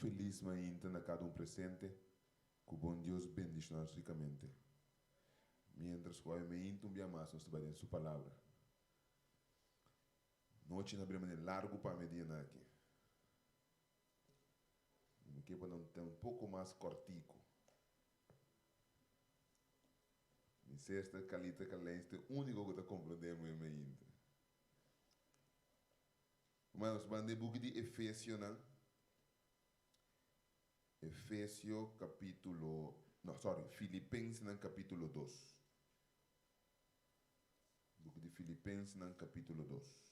feliz ainda na cada presente, que o bom Deus bendice nós ricamente. Mientras que o ainda mais nós trabalhamos sua palavra. Noite na brema largo para medina aqui. Que para não ter pouco mais cortico. E sexta calita calente, único que está compreendendo ainda. Mas bande book de Efésio, não? Efésio capítulo, Filipenses no capítulo 2. Book de Filipenses no capítulo 2.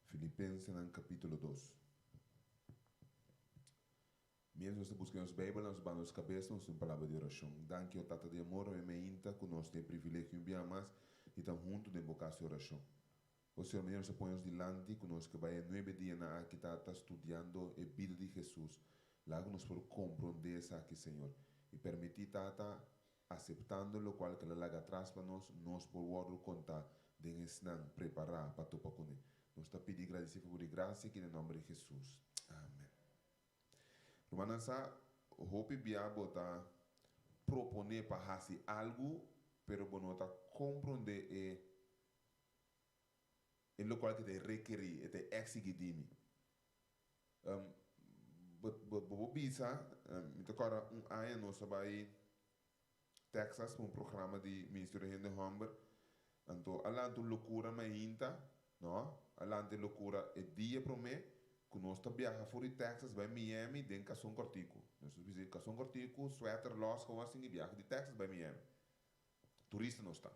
Filipenses no capítulo 2. Mesmo se buscamos a Bíblia, nós vamos cabeça, nós temos palavra de oração. Danke ao Tata de amor, e me inta, que nós temos privilégio de enviar mais, e estamos juntos de invocar a oração. O Senhor, melhor se põe delante, que nós que vai 9 dias na aqui está estudando a vida de Jesus. Lá que nós podemos compreender isso aqui, Senhor. E permitir Tata, aceitando o qual que ela larga atrás para nós podemos contar, de ensinar, preparar para topar com ele. Nós está pedindo agradecer por graça, que em nome de Jesus. Amém. Romanasa, hope bia bota proponer para fazer algo, pero bonota compreender e lo qual que te requerir, te exigir de mim. Bisa, me tocara ano nós vai Texas para programa de Ministério de Humber, então alante loucura mainta, não? Alante loucura é dia para mim. Que nós viaja fora de Texas, vai Miami, dentro Cação Cortico. Nós visitamos Cação Cortico, sweater, loss, como assim, e viaja de Texas, vai Miami. Turista não está.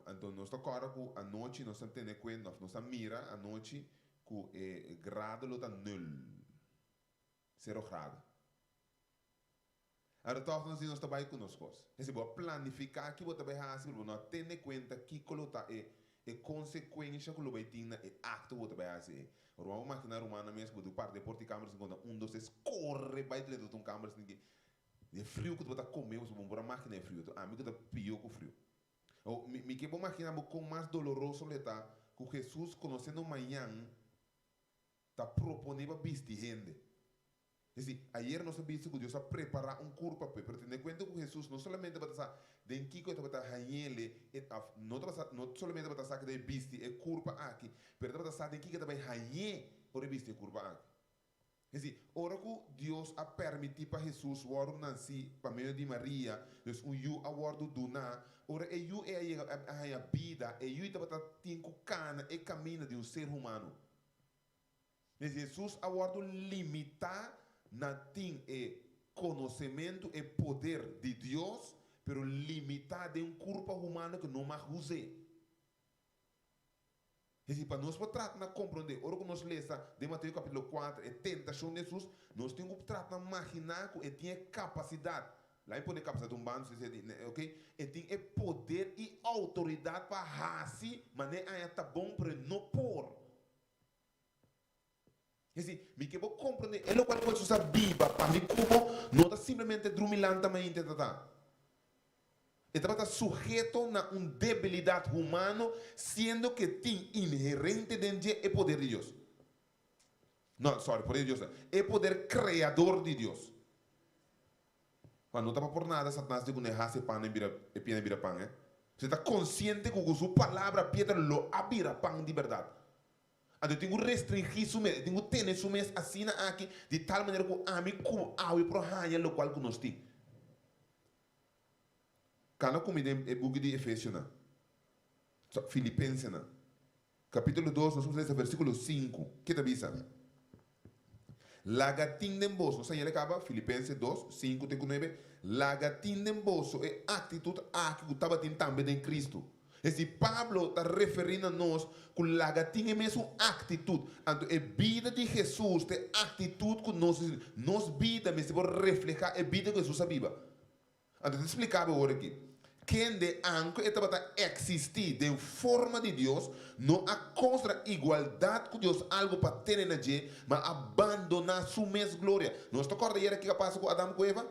Então, nós está agora que a noite, nós estamos tendo conta, nós mira a noite que o grado está nulo. 0 grado. Agora, nós estamos aí conosco. Se você planificar, que você vai fazer, você não tem conta que está e consequência que o vai ter é acto que você vai fazer. Uma máquina romana mesmo, do par de porta câmeras, enquanto dos três corre, vai ter de câmeras, ninguém. É frio que você vai comer, você vai máquina é frio. A mim que está pior que o frio. Me que vou imaginar com mais doloroso letar que Jesus conhecendo amanhã está propondo para vestir gente. Ayer nós vimos que Deus está preparar corpo para pero tendo conta que Jesus não somente vai estar den kiko está para hanhele não somente vai estar que vestir é corpo aqui, pero vai estar den kiko está para hanhe por vestir corpo aqui. Ora que Deus a permitir para Jesus o ano nasci para meio de Maria, Deus you a word do na, ora you é a vida, you está para tinco cana e caminho de ser humano. Jesus a word limitar na tem conhecimento e poder de Deus, pero limitado em corpo humano que não mais usa. Para nós tratar de compreender, ora que nós lemos de Mateus capítulo 4, a tentação de Jesus, nós temos que tratar de imaginar que ele tinha capacidade. Lá em poder capacidade de bando, ok? Ele tem poder e autoridade para fazer, mas não é bom para não pôr. Me que vou compreender, é o qual pode usar Bíblia para mim como não está simplesmente dormindo também entendeu? Ele está sujeito a uma debilidade humana, sendo que tem inerente dentro o poder de Deus. Não, poder de Deus, é poder criador de Deus. Quando não está por nada, Satanás diz que não é pão e pena vira pão, Você está consciente que a sua palavra, Pedro, lo abira pão de verdade. Eu tenho que restringir isso mesmo, tenho que ter isso mesmo assim aqui, de tal maneira que a mim como a eu prohanha o qual que nós temos. Cada comida é book de Efésios, Filipenses, capítulo 2, nós vamos ler versículo 5, que está dizendo? Lagatin de bolso, não sei ele acaba, Filipenses 2, 5, 9, lagatin de bolso é atitude que estava tendo também em Cristo. Pablo está referindo a nós que o lagatim é mesmo atitude. Então, a vida de Jesus tem atitude que nós vida mesmo reflejar a vida que Jesus vive. Então, eu explicava agora aqui. quem de anco é para existir de forma de Deus, não a contra igualdade com Deus, algo para ter na gente, mas abandonar sua mesma glória. Não está correto que passa com Adão e com Eva?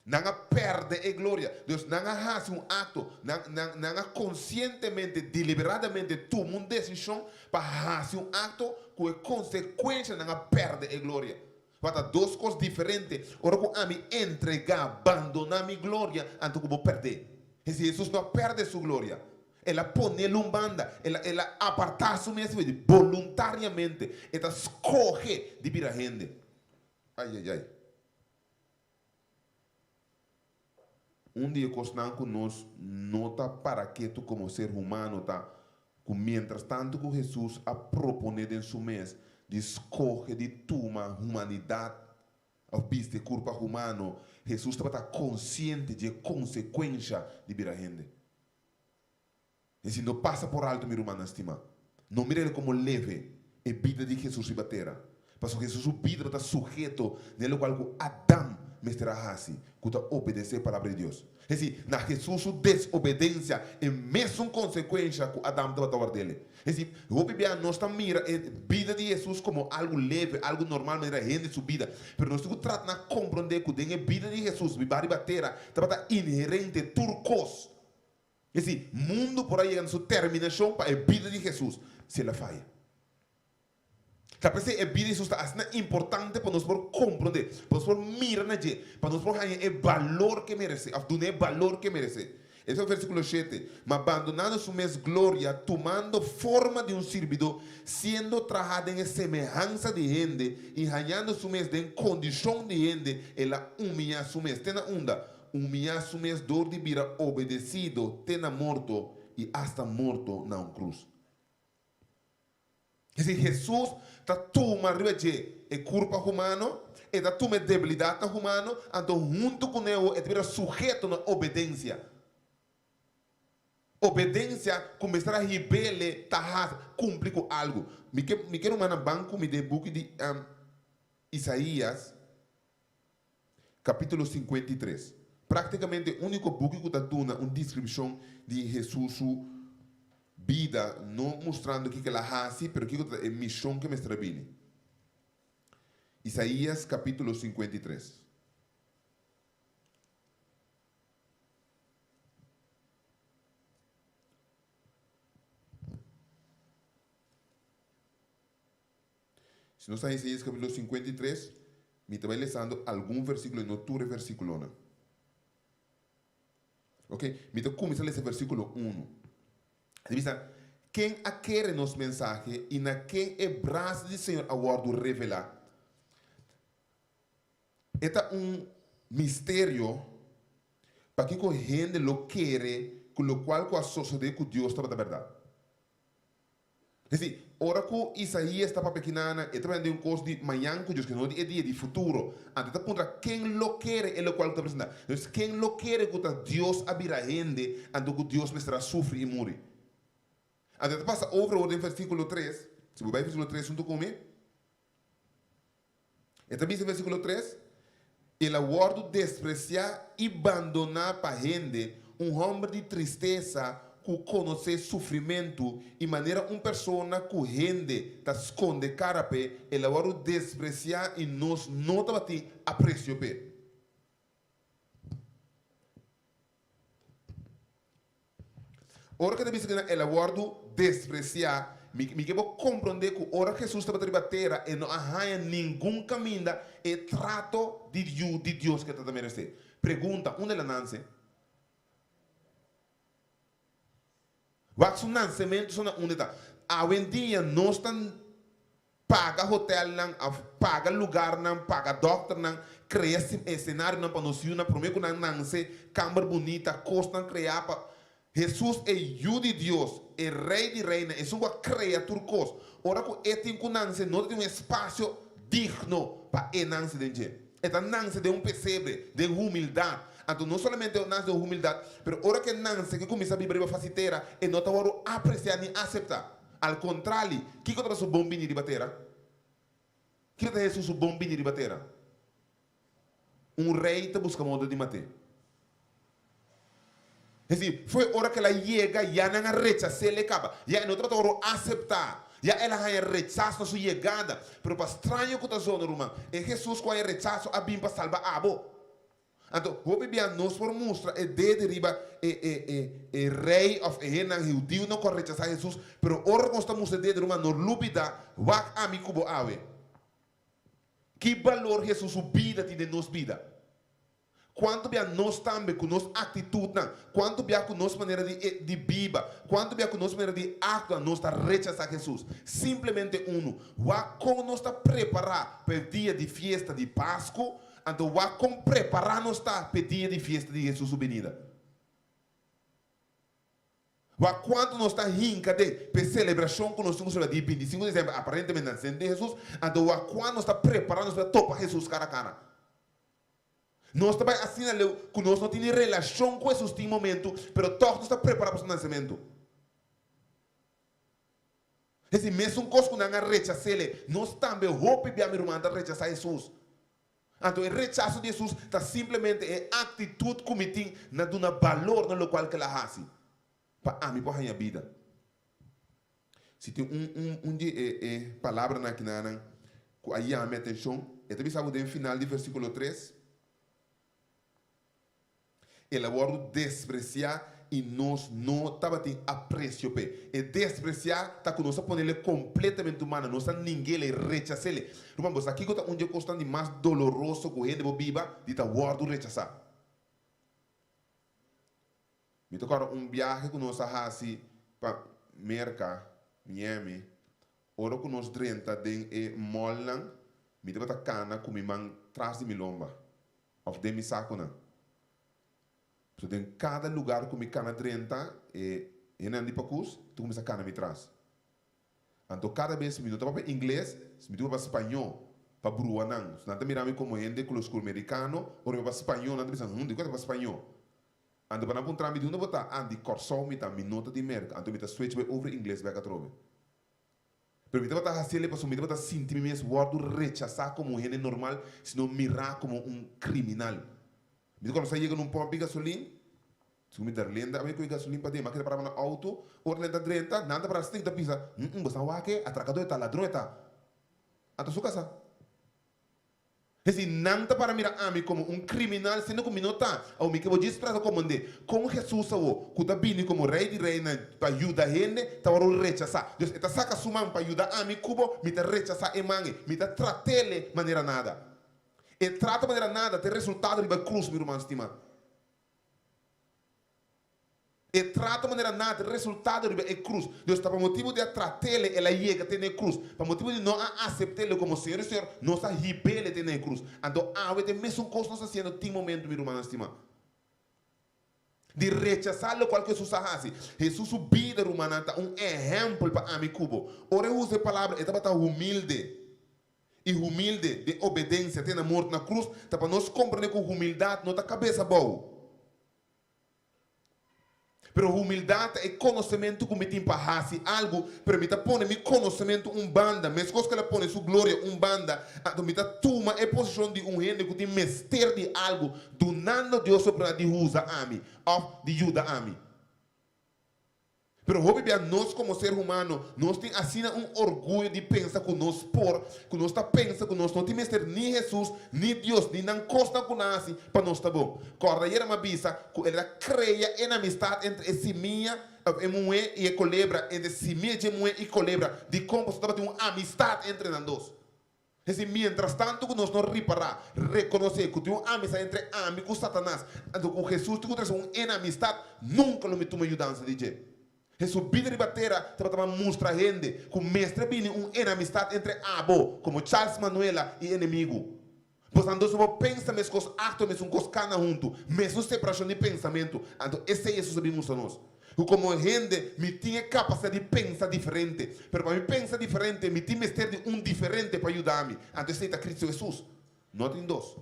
Não perde a glória. Deus não faz um acto, não conscientemente, deliberadamente toma uma decisão para fazer um acto com consequência não perde a glória. Para duas coisas diferentes. Ora, que a me entregar, abandonar minha glória, antes que eu vou perder. E se Jesus não perde sua glória, ela põe lumbanda, ela apartar sua mesma voluntariamente, ela escolhe de vir a gente. Ai, ai, ai. Um dia conosco nós nota para que tu como ser humano tá, mientras tanto que Jesus a propõe em seu mês de escolher de toma humanidade ao bis de corpo humano, Jesus estava consciente de consequência de vir a gente. E se não passa por alto, meu irmão, estima, não mira ele como leve a vida de Jesus e batera, porque Jesus o vida está sujeito nele qual Adão mestra assim, que está obedecer a palavra de Deus. É assim, na Jesus sua desobediência é mesmo consequência que Adão estava a dele. É assim, o Bíblia nós estamos mira a vida de Jesus como algo leve, algo normal, mas a gente sua vida. Mas nós temos que tratar de compreender que a vida de Jesus, a batera, está inerente, turcos. É assim, mundo por aí em sua terminação para a vida de Jesus, se ela falha. Capaz a vida de Jesus é importante para nós compreender, para nós mirar na gente, para nós ter o valor que merece, o valor que merece. Esse é o versículo 7. Mas abandonando sua mesma glória, tomando forma de um servidor, sendo trajado em semelhança de gente, e ganhando sua mesma em condição de gente, ela humilha sua mesma. Tena onda, humilha sua mesma dor de vida obedecido, tena morto e hasta morto na cruz. E se Jesus está tomando o corpo humano, e está tomando a debilidade humana, então junto com ele, ele está sujeito na obediência. Obediência começar a rebelde, cumprir com algo. Me quero mandar banco, me dê book de Isaías, capítulo 53. Praticamente o único book que está dando uma descrição de Jesus, vida, não mostrando o que ela faz, mas o que é a missão que me estabelece. Isaías capítulo 53. Se não está em Isaías capítulo 53, me estou lendo algum versículo, não todo versículo. Não. Ok? Me estou começando a ler versículo 1. Diz, quem quer nos mensaje e na quem é braço do Senhor aguardo revelar. Este é mistério para que a gente lo quer, com o qual a sociedade com Deus está da verdade. É assim, ora que Isaías está para pequenana, e está vendo coisa de manhã com Deus, que não é dia de futuro. Então está apontando quem lo quer é o qual está apresentando. Então, quem lo quer que Deus abrirá a gente, então que Deus me estará sofrer e morrer. Então passa over o versículo 3. Se você vai versículo 3 junto comigo. Então diz o versículo 3. Ele aguardo despreciar e abandonar para a gente homem de tristeza que conhece sofrimento e maneira uma pessoa que a gente está esconde cara pe, ele aguardo despreciar e nós não estamos aprecio pe. Ora que deve ser ele aguardo despreciar, me quero compreender que ora Jesus estava a bater e não há nenhum caminho e trato de Deus que está a merecer. Pergunta, onde ela nasce? Vai nascimento onde está? Hoje em dia nós estamos paga hotel não, paga lugar não, paga doctor não, cria cenário não para nós ir na primeira que não nasce, câmara bonita, costa criar para Jesus é o de Deus, é rei de reina, é uma criatura cos. Ora que ele tem que nascer, não tem um espaço digno para ele nascer de gente. Ele nasce de pesebre, de humildade. Então não somente nasce de humildade, mas ora que nasce, que começa a viver a faciteira, e não está a apreciar nem aceitar. Al contrário, o que é o bombinho de batera? O que é Jesus o bombinho de batera? Um rei te busca modo de matar. Es decir, fue hora que ela llega, ya não rechazar ele acaba. Ya não trata de aceitar. Ya ela há rechaço na sua chegada. Pero para estranho que está zona, irmão, é Jesus com o rechaço a vir para salvar a abo. Então, o Bíblia nos por mostrar é de riba rei of não judeu não corre rechazar Jesus, pero ora nós estamos de irmão no lubida, wak ami kubo awe. Que valor Jesus subida tem de nos vida? Quanto bem nós também com nossa atitude, quanto bem com nossa maneira de viver, quanto bem com nossa maneira de actuar, nós está rechazar Jesus. Simplesmente como nós está preparar para o dia de festa de Páscoa, então como preparar nós está para o dia de festa de Jesus subvenida. Quanto nós está rindo para a celebração que nós temos de 25 de dezembro, aparentemente nascendo de Jesus, então quando nós está preparando para topar Jesus cara a cara. Nós também assim que nós não temos relação com Jesus em momento, mas todos nós estamos preparados para o nascimento. Esse mesmo coisa que nós rechazamos, nós também hope bem a minha irmã rechazar Jesus. Então o rechaço de Jesus está simplesmente a atitude que me tem na duna valor no qual que ela faz para a minha vida. Se tem palavra na que aí a minha atenção, eu também sabe no final do versículo 3. Ela vai despreciar e nós não estamos tendo apreço. E despreciar está com nós a ele completamente humano. Nós ninguém le rechaça ele. Vamos aqui que onde é mais doloroso que ele viva de estar guardo rechazar. Me tocaram viagem que nós fazemos para Merca, Miami. Ora que nós 30 de Molland, me toca cana com minha mãe atrás de Milomba. Of de Misakona. So, em cada lugar que me cana 30 e em Pacus, tu começa a cana me traz. Então, cada vez me toca para inglês, me toca para espanhol, para bruanang. Não te mirame como gente com o escola americano, ou para espanhol, não te pensa, de coisa para espanhol. Então, para encontrar me não botar, andi corso me tá nota de merca, então me tá switch para over inglês vai catrove. Pero me botar assim, ele passou me botar sentir mesmo word rechazar como gente normal, senão mirar como criminal. Me quando você chega num posto de gasolina, se me der lenda, a ver com gasolina para dentro, mas para no auto, ou lenda 30, nada para 30 pisa, você não vai que atracador está ladrão está, até sua casa. Esse nada para mirar a mim como criminal, sendo como não está, ou me que vou dizer para comandar, como Jesus o que está vindo como rei de reina para ajudar a gente, está para rechazar. Deus está saca sua mão para ajudar a mim, como me está rechazar e mangue, me está tratar de maneira nada. E trata de maneira nada, tem resultado de cruz, meu irmão estimado. E trata de maneira nada, tem resultado de cruz. Deus está para motivo de tratar ele, ela chega tem cruz. Para motivo de não aceitar ele como Senhor e Senhor, não está rebelde tem cruz. Então, tem mesmo coisa nós fazendo tem momento, meu irmão estimado. De rechazar o qual que Jesus faz. Jesus vida humana está exemplo para a mim cubo. Ora usa a palavra, ele está humilde. E humilde de obediência, tem morto na cruz, tá para nós compreender que humildade não está cabeça boa. Pero humildade é conhecimento que me tem para fazer algo, pero me está pondo meu conhecimento banda, mesmo coisa que ela põe sua glória banda, então me está toma a posição de gente que tem mestre de algo, donando Deus para de usar a mim, ou de ajudar a mim. Pero nós como ser humano, nós temos assim orgulho de pensar que nós que nós está pensando que nós não temos nem Jesus, nem Deus, nem não costa com nós, para nós está bom. Corda era uma bisa, que ela cria enemistade entre esse minha e a colebra, entre simia e colebra, de como você tem uma amistade entre nós dois. Esse mientras tanto que nós não reparar, reconhecer que tem uma amizade entre amigo e Satanás, então com Jesus tu tens uma enemistade, nunca lo me toma ajudança de Jesus. Jesus vida de batera para mostrar a gente que o mestre vem enemistade entre abo, como Charles Manuela e inimigo. Pois então se você pensa mesmo com os atos, mesmo com os canas juntos, mesmo separação de pensamento, então esse é Jesus que mostra a nós. Como a gente me tinha capacidade de pensar diferente, mas para mim pensar diferente, me tinha mestre de diferente para ajudar-me. Então esse é Cristo Jesus. Não tem dois.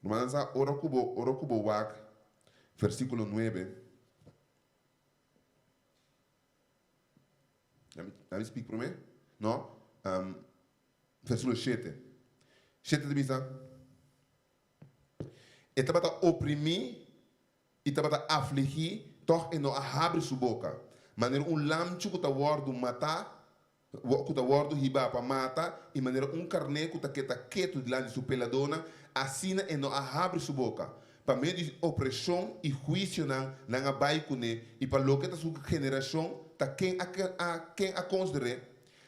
Mas ora cubo wak, versículo 9. Let me speak para mim? Não? Versículo 7. 7 de bisa. Ele estava a oprimir e estava a afligir, toch e não abre sua boca. Maneira lamcho que está wordo matar, que está wordo riba para matar, e maneira carne que está quieto diante de sua peladona, assim e não abre sua boca. Para meio de opressão e juízo não abai cune, e para lo que está sua geração, tá quem a considere,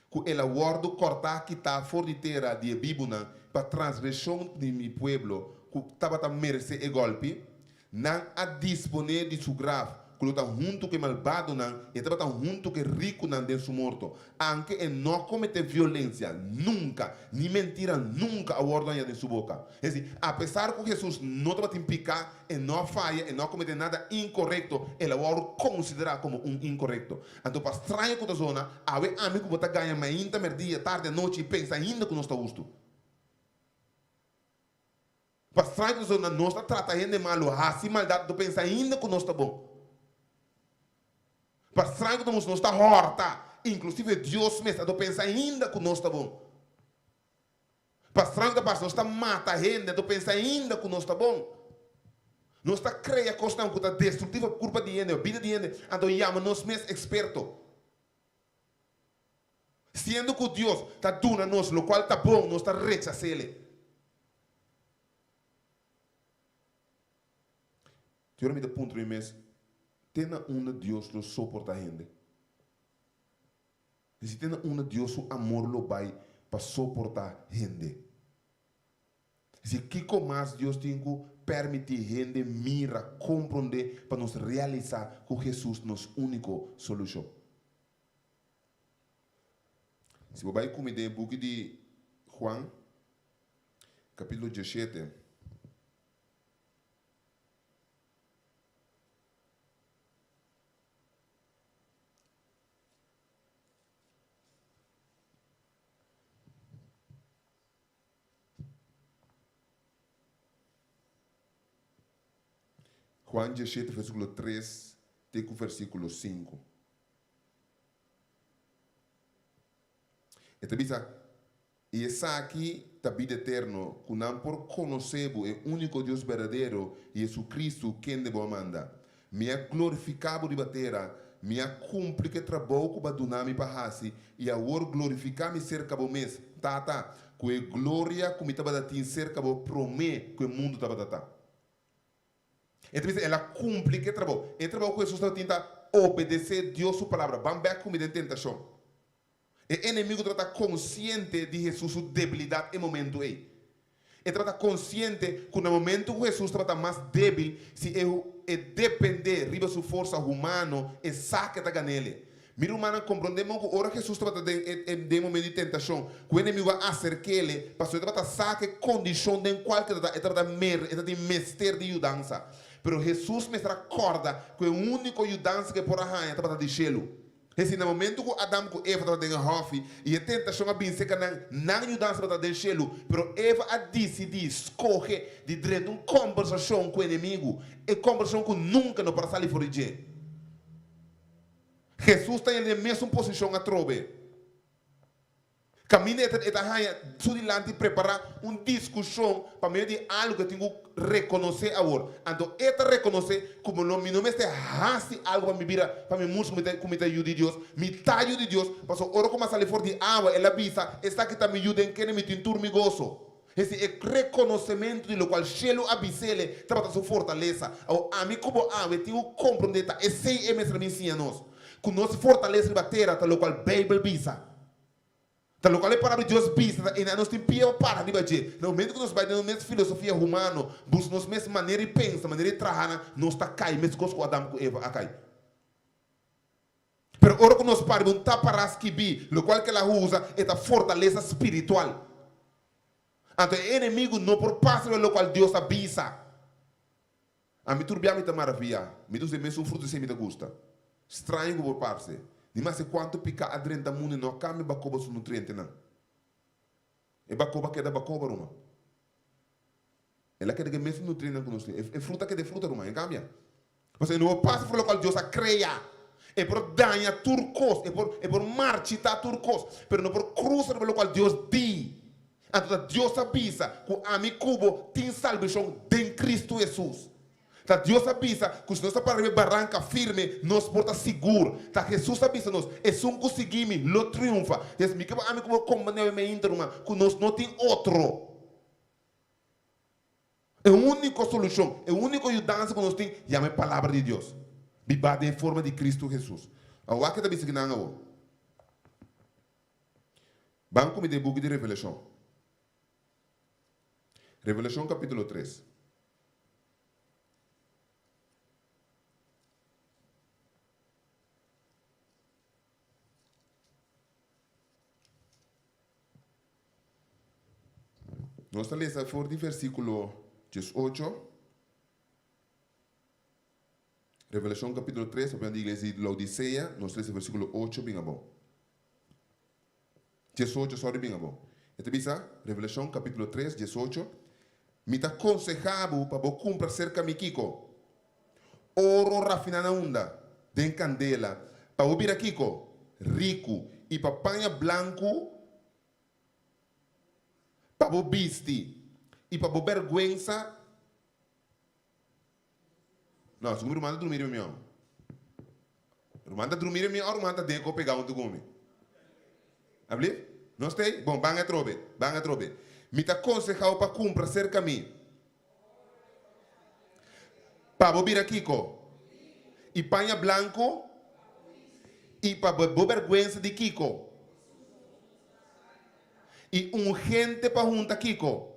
que ela wordo cortar que está fora de terra de Bíblia, para transgressão de meu pueblo, que estava a merecer e golpe, não a disponer de sua grave, que está junto que malvado não, e estava junto que rico não de su morto, anche e não cometer violência, nunca, nem mentira, nunca a ordem de sua boca. É assim, apesar que Jesus não estava a picar, e não falha, e não cometer nada incorreto, ele vai considerar como incorreto. Então, para estranho com a zona, há amigo que ganha mais ainda merdia, tarde, noite, e pensa ainda que não está justo. Para estranho com a zona, não está tratando de malo, assim maldade, tu pensa ainda que não está bom. Para estranho que não está horta, inclusive Deus mesmo, eu penso ainda que não está bom. Para estranho que não está mata a gente, eu penso ainda que não está bom. Não está creia questão que está destrutiva por culpa de gente, a vida de gente, então chama nós mesmos expertos. Sendo que Deus está dando a nós, o qual está bom, nós está rechazando ele. Eu me dá ponto em mês. Tena Deus lo soporta a gente. Se tena Deus o amor lo vai para suportar a gente. Se que mais Deus tem que permitir a gente mira, compreender para nos realizar que Jesus é nossa única solução. Se você vai comigo no book de Juan, capítulo 17. Juan 17, versículo 3, até o versículo 5. Então, e essa aqui, a vida eterna, que não por conhecer o único Deus verdadeiro, Jesus Cristo, quem deve mandar. Me é glorificado de batera, me é cumprir que trabalho que vai dar para fazer, e agora glorificar-me cerca do mês. Tá, que é glória que me estava dando cerca do promê que o mundo estava dando. Então, ela cumpre que trabalho. E trabalho que Jesus está tentando obedecer Deus sua palavra. Vamos ver como de tentação. O inimigo está consciente de Jesus sua debilidade em momento aí. Ele está consciente que no momento que Jesus está mais débil, se ele depender de sua força humana, ele saca da ganele. Mira humana compreendemos que ora Jesus estava em momento de tentação, que o inimigo acerca-lhe, para que ele saque condição em qual ele está de mestre de mudança. Pero Jesus me recorda que o único mudança que por arranhar estava de gelo. Esse no momento que Adão e Eva estavam em Hofi, e a tentação a vencer que não mudança estava de gelo, pero Eva a decidir escolher de dentro uma conversação com o inimigo, e conversação que nunca não para sair fora de Jesus está na mesma posição a trove. Caminha e sudilante preparar uma discussão para meio de algo que tenho que reconhecer agora. Então, reconhecer como não me está fazendo algo para me virar, para me mostrar como está de Deus, me talho de Deus, para que ora como sair fora de água, ela visa, está que está me ajudando, que me tintur me gozo. Esse é reconhecimento de lo qual Shelo abisele trabalha sua fortaleza. A mim como ave tenho compreender, esse é mesmo me ensina nós. Que nós fortalece a terra, tal qual a Bíblia visa. Tal qual é para Deus visa, e nós temos que para de bater. No momento que nós vai na mesma filosofia humana, buscamos a mesma maneira de pensar, maneira de trabalhar, nós está caindo, mesmo com Adão e Eva, a cair. Pero ora que nós paramos, tá para que bi, o qual que ela usa é a fortaleza espiritual. Então, o inimigo não por passar o qual Deus avisa. A mim turbia me tá maravilha, me diz mesmo um fruto sem me gusta. Estranho por parte. Mas quanto pica a drenta mundo não cambia bacoba su nutriente não. E bacoba que é da bacoba ruma. Ela quer que mesmo nutriente não conosco. É fruta que é de fruta ruma, cambia. Você não passa por o qual Deus a cria. É por danha turcos, é por marchita turcos, pero não por cruzar pelo qual Deus di. Então Deus avisa que a mim cubo tem salvação em Cristo Jesus. Tá Deus avisa que se nós para a barranca firme, nós porta seguro. Tá Jesus avisa nós, é só conseguimos, lo triunfa. E me que a mim como não me interrompa, que nós não tem outro. É a única solução, é a única ajudança que nós temos, é a palavra de Deus. Vivada em forma de Cristo Jesus. Agora que tá vendo que não é. Vamos comigo o book de Revelação. Revelação capítulo 3. Nós estamos lendo fora do versículo 18. Revelação capítulo 3, a igreja de Laodiceia, nós lemos o versículo 8, bem bom. 18, sorry, bem bom. Então, bisa, Revelação capítulo 3, 18. Me está aconselhando para você comprar cerca de Kiko. Ouro rafinado onda, de candela. Para você vir Kiko, rico. E para panha branco, para você vestir. E para você vergüenza. Não, se o irmão dormir em meu. O irmão dormir em meu, o irmão de que pegar um do gume. Abli? Não sei? Bom, bang a trobe. Me está aconselhando para comprar cerca de mim. Para você vir aqui, e panha branco, e para você vergüenza de Kiko. E gente para juntar Kiko.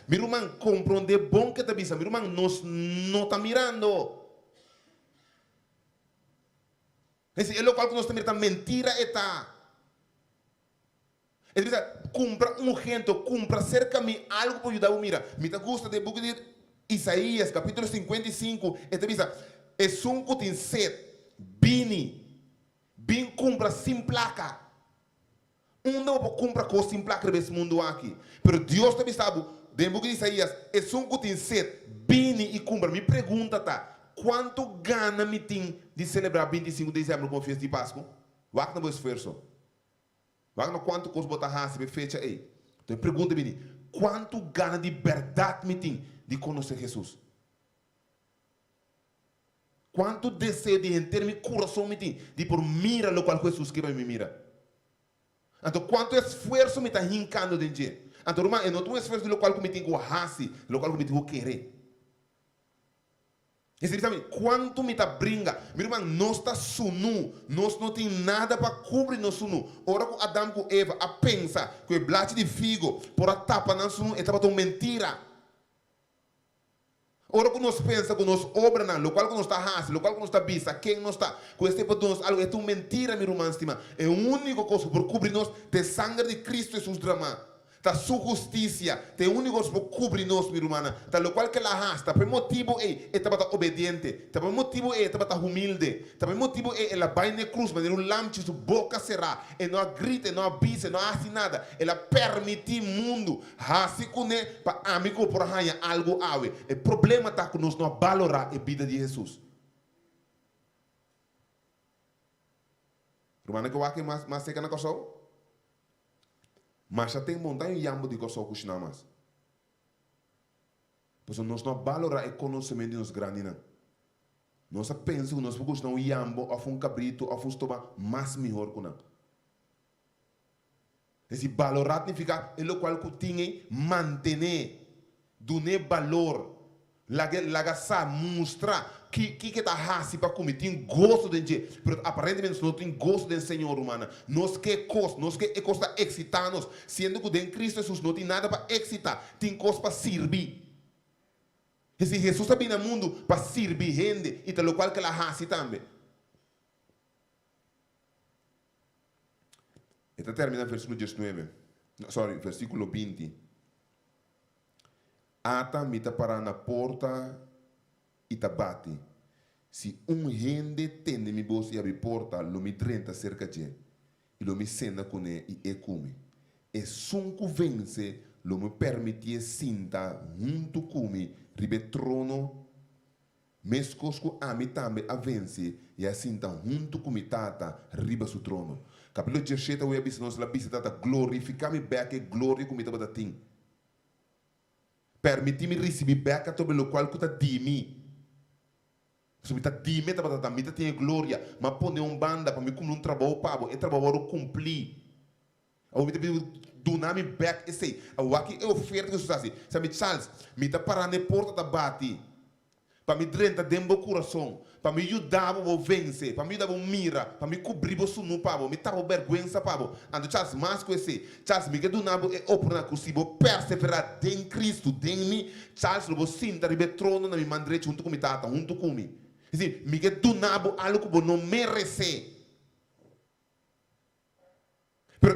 Meu irmão, compreende bom que está vista. Meu irmão, nós não está mirando. Esse é o local que nós estamos mirando. Mentira está. Ele diz, compra gente, compra cerca de mim algo para ajudar a mira. Me gusta de book de Isaías, capítulo 55. Ele diz, é um que tem sede. Vim compra sem placa. Não compra coisa sem placa nesse mundo aqui. Mas Deus também sabe. Dentro de Isaías, é um que tem sede, vini e compra. Me pergunta, quanto gana me tem de celebrar 25 de dezembro com a festa de Páscoa? Vai no meu esforço. Vai no quanto coisa botar raça, me fecha aí. Então pergunta-me, quanto gana de verdade me tem de conhecer Jesus? Quanto desejo de entrar meu coração me tem de por mira o qual Jesus que me mira? Então quanto esforço me está rincando de dia? Então, irmão, eu não tenho esforço do qual me tem que raça, do qual me tem que querer. E sabe, quanto me está brinca, meu irmão, nós está sunu, nós não tem nada para cobrir no sunu. Ora com Adão com Eva, a pensa que o blate de figo, por a tapa na sunu, é tão mentira. Ora que nós pensa que nós obra na, local que nós está raça, local que nós está bisa, quem nós está, com este para nós, algo é tão mentira, meu irmão, estima. É a única coisa por cobrir nós, de sangue de Cristo Jesus drama. Ta sua justiça, tem único que cobre nós, minha irmã. Ta lo qual que la rasta, por motivo é tabata obediente, ta por motivo é tabata humilde, ta por motivo é ela vai na cruz, mas um lampe sua boca será, e não grita, não avisa, não hace nada, ela permite mundo, assim que né, para amigo por arranhar algo ave. O problema tá que nós não valorar a vida de Jesus. Irmã, que eu acho que mais seca na coisa. Mas já tem montanha e ambo de coisa que não mais. Pois nós não valoramos o conhecimento de nós grandes. Nós pensamos que nós podemos não yambo, ou um cabrito, ou um estoma mais melhor que nós. Esse valorar significa é o qual que tem manter, dar valor, lagar mostrar que está raci para comer, tem gosto de gente, mas aparentemente não tem gosto do Senhor humano. Nós que costa, nós que costa excitar-nos, sendo que em Cristo Jesus não tem nada para excitar, tem coisa para servir. E se Jesus está vindo no mundo para servir gente, e tal qual que ela raci também. Então termina o versículo 19, versículo 20. Ata mita para na porta e bate. Se gente tem mi bolsa e abre porta, lo mi drenta cerca de e lo mi cena com ele e come. E sunco vence, lo mi permite sinta junto comigo, ribe trono, mescosco a mi tambe a vence e a sinta junto comigo tata, riba su trono. Capítulo 17, we abis nos la bisa tata glorificar mi beke glória comigo tata ting. Permiti-me receber beca sobre o qual custa de mim. Se me tá de mim, tá me tem glória, mas põe banda para me cumprir trabalho pabo, e trabalho cumprir. Eu me do nome back e sei, eu aqui eu oferta que isso assim. Sabe Charles, me tá parando na porta da bate. Para me drenta dentro do coração, para me ajudar a vencer, para me dar mira, para me cobrir o sunu pabo, me tava vergonha pabo. Ando Charles mas com esse, Charles me quedo na é oportunidade que se vou perseverar em Cristo, em mim, Charles lo vou sentar ribe trono na me mandre junto com mi tata, junto com mim. Assim, me quedo na algo que não merece. Pero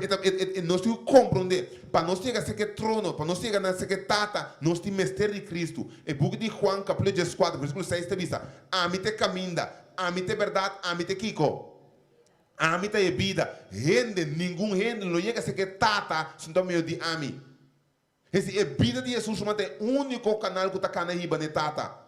nós temos que compreender, para nós chegar a ser trono, para nós chegar a ser tata, nós temos mestre de Cristo. E o book de Juan, capítulo 14, versículo 6, te diz: Amite caminda, amite verdade, amite kiko. Amite é vida. Gente, nenhum gente não chega a ser tata, se não meio de ami. Esse é vida de Jesus, mas é o único canal que está canaíba de tata.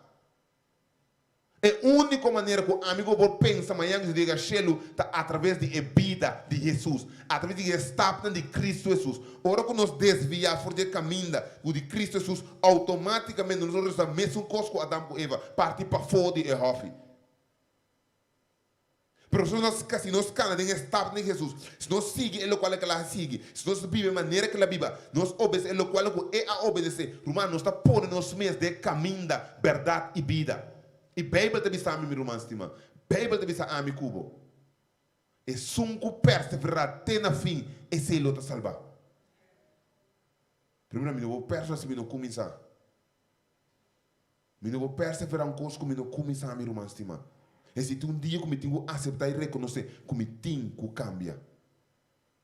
É a única maneira que o amigo pode pensar amanhã que diga Shelo está através da vida de Jesus, através da estátua de Cristo Jesus. Ora que nós desviar fora de caminho de Cristo Jesus, automaticamente nós vamos estar mesmo com Adão e Eva, partir para fora de Ehofi. Mas se nós canamos em estátua de Jesus, se nós seguimos o qual que ela segue, se nós vivemos a maneira que ela vive, nós obedecemos o qual é a obedecer, Romano, nós está pondo nos meios de caminho, verdade e vida. E a Bíblia te diz a mim, meu irmão, estima. A Bíblia te diz a mim, cubo. E sunco perseverar até na fim, e se ele te salvar. Primeiro, eu vou perseverar se eu não começar. Eu vou perseverar um coisa como eu não começar, meu irmão, estima. E se um dia eu tenho que aceitar e reconhecer, como eu tenho que cambiar.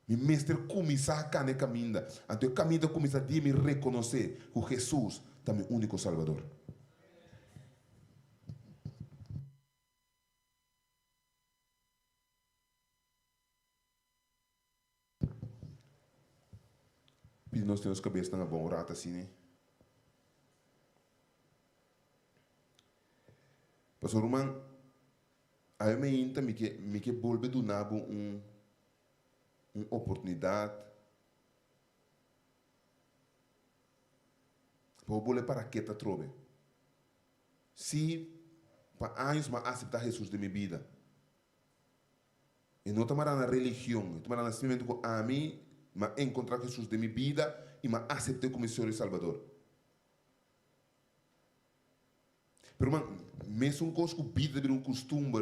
Meu mestre começar a caminhar caminho. Então, o caminho começa a me reconhecer que Jesus é meu único Salvador. E nós temos cabeça na bom rata assim, né? Pastor Roman, aí me inta me que volve do nabo uma oportunidade para volver para que tá trobe. Se para anos me aceitar Jesus de minha vida, e não tomar na religião, tomar na simplesmente com a mim, mas encontrar Jesus de minha vida e me aceitar como Senhor e Salvador. Pero, mesmo com a vida de costume,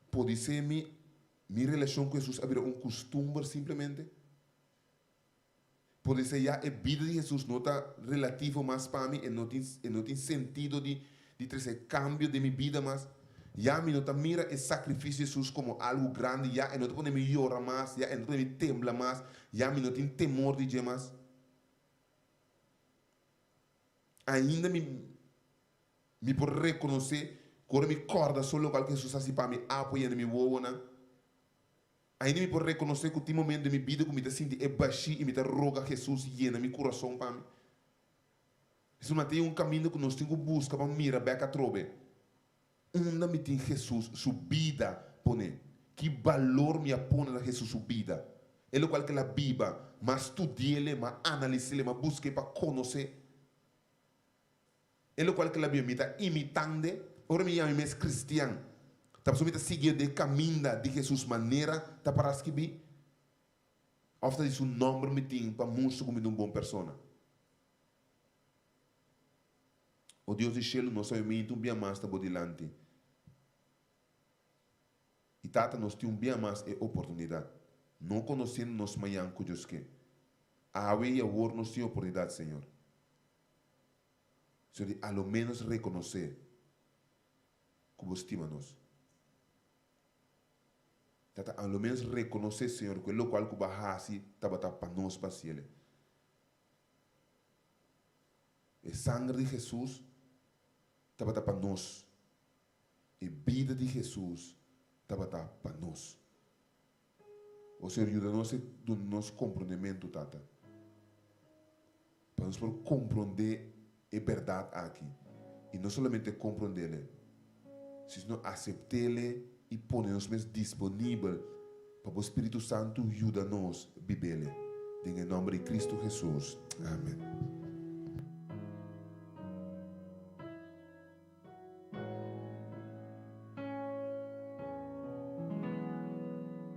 pode ser minha relação com Jesus abrir costume simplesmente. Pode ser já a vida de Jesus não está relativa mais para mim e não tem sentido de trazer cambio de minha vida mais. Já me não mira o sacrifício de Jesus como algo grande, já não pode me llorar mais, já não pode me temblar mais, já me não tem temor de demais. Ainda me pode reconhecer quando me corda só o que Jesus faz para mim, apoiando me voa. Ainda me pode reconhecer que o momento de minha vida que me sinto é baixo e me roga Jesus llena meu coração para mim. Isso não tem caminho que nós temos que buscar para mirar bem a trobe. Onde me tem Jesus, sua vida, pone. Que valor me apone na Jesus, sua vida. É o qual que a Bíblia, mas estudie-le, mas analise-le, mas busque para conhecer. É o qual que a Bíblia me está imitando. Ora me chama mais cristiano. Está para seguir o caminho de Jesus maneira, está para escrever. Ofta diz o nome me tem para mostrar como uma boa pessoa. O Deus de Shelo não sabe muito bem mais está delante. E tata nós temos bem mais a oportunidade. Não conhecendo nós manhã com Deus que. A e agora nós temos oportunidade, Senhor. Senhor, ao menos reconhecer como estima nós. Tata, ao menos reconhecer, Senhor, que o qual que bahasi estava para nós para ele. O sangue de Jesus estava para nós. A vida de Jesus estava para nós. O Senhor ajuda-nos do nosso compreendimento, tata. Para nós compreender a verdade aqui. E não somente compreender, sino aceitar e pôr-nos disponível para o Espírito Santo ajuda-nos a viver. Em nome de Cristo Jesus. Amém.